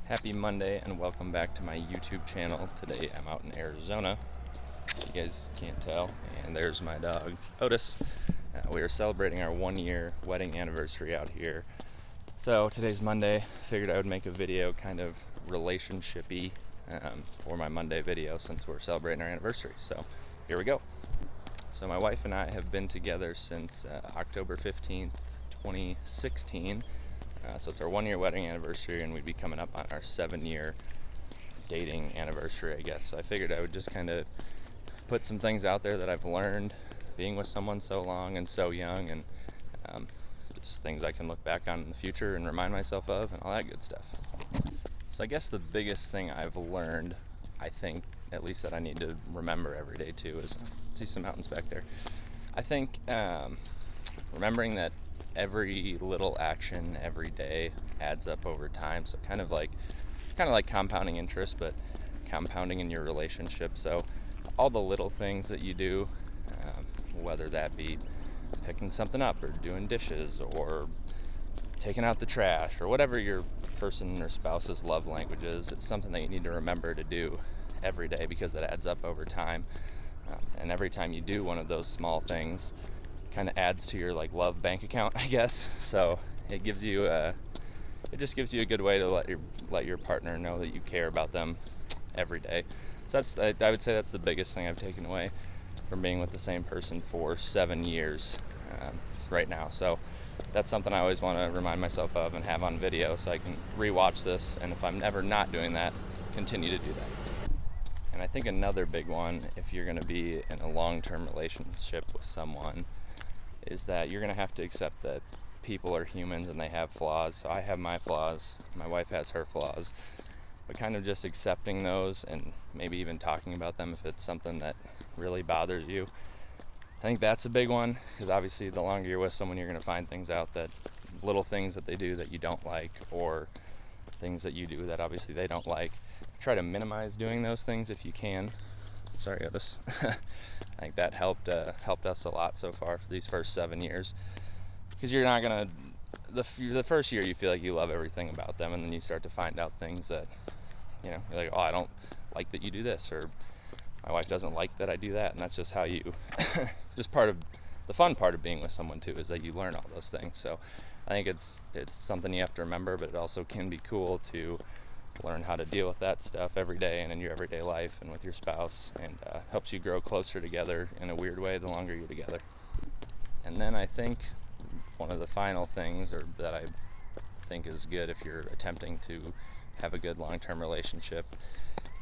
Happy Monday and welcome back to my YouTube channel. Today I'm out in Arizona. You guys can't tell. And there's my dog, Otis. We are celebrating our 1-year wedding anniversary out here. So today's Monday. Figured I would make a video kind of relationship-y for my Monday video since we're celebrating our anniversary. So here we go. So my wife and I have been together since October 15th, 2016. So it's our 1-year wedding anniversary, and we'd be coming up on our 7-year dating anniversary, I guess. So I figured I would just kind of put some things out there that I've learned being with someone so long and so young, and just things I can look back on in the future and remind myself of and all that good stuff. So I guess the biggest thing I've learned, I think, at least that I need to remember every day too, is see some mountains back there. I think remembering that every little action every day adds up over time. So kind of like compounding interest, but compounding in your relationship. So all the little things that you do, whether that be picking something up or doing dishes or taking out the trash or whatever your person or spouse's love language is, it's something that you need to remember to do every day because it adds up over time. And every time you do one of those small things, kind of adds to your love bank account, I guess. So it gives you it just gives you a good way to let your partner know that you care about them every day. So I would say that's the biggest thing I've taken away from being with the same person for 7 years right now. So that's something I always want to remind myself of and have on video so I can rewatch this, and if I'm never not doing that, continue to do that. And I think another big one, if you're going to be in a long-term relationship with someone, is that you're going to have to accept that people are humans and they have flaws. So I have my flaws, my wife has her flaws, but kind of just accepting those and maybe even talking about them if it's something that really bothers you. I think that's a big one, because obviously the longer you're with someone, you're going to find things out, that little things that they do that you don't like, or things that you do that obviously they don't like. Try to minimize doing those things if you can. Sorry, Otis. I think that helped us a lot so far for these first 7 years, because you're not gonna the first year you feel like you love everything about them, and then you start to find out things that you're like, oh, I don't like that you do this, or my wife doesn't like that I do that, and that's just how you just part of the fun part of being with someone too, is that you learn all those things. So I think it's something you have to remember, but it also can be cool to learn how to deal with that stuff every day and in your everyday life and with your spouse, and helps you grow closer together in a weird way the longer you're together. And then I think one of the final things, or that I think is good if you're attempting to have a good long-term relationship,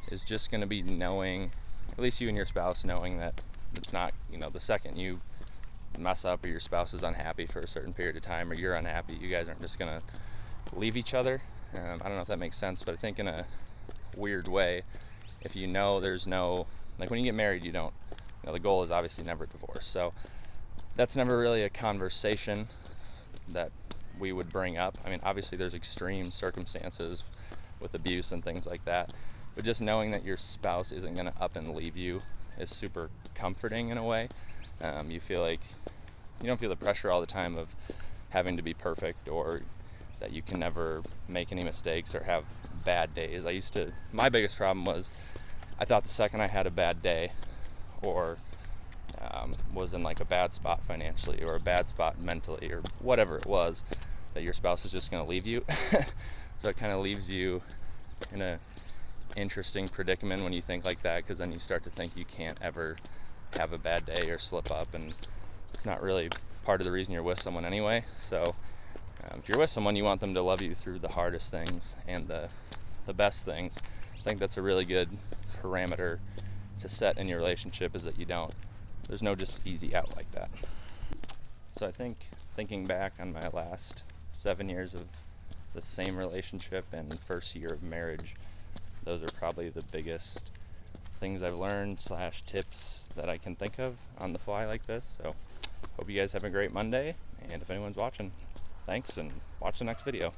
is just going to be knowing, at least you and your spouse, knowing that it's not, the second you mess up or your spouse is unhappy for a certain period of time, or you're unhappy, you guys aren't just going to leave each other. I don't know if that makes sense, but I think in a weird way, if there's no, when you get married, you don't, the goal is obviously never divorce. So that's never really a conversation that we would bring up. I mean, obviously there's extreme circumstances with abuse and things like that, but just knowing that your spouse isn't going to up and leave you is super comforting in a way. You feel like you don't feel the pressure all the time of having to be perfect, or that you can never make any mistakes or have bad days. My biggest problem was, I thought the second I had a bad day, or was in a bad spot financially, or a bad spot mentally, or whatever it was, that your spouse is just going to leave you. So it kind of leaves you in a interesting predicament when you think like that, because then you start to think you can't ever have a bad day or slip up, and it's not really part of the reason you're with someone anyway. So if you're with someone, you want them to love you through the hardest things and the best things. I think that's a really good parameter to set in your relationship, is that there's no just easy out like that. So I think, thinking back on my last 7 years of the same relationship and first year of marriage, those are probably the biggest things I've learned / tips that I can think of on the fly like this. So hope you guys have a great Monday, and if anyone's watching, thanks, and watch the next video.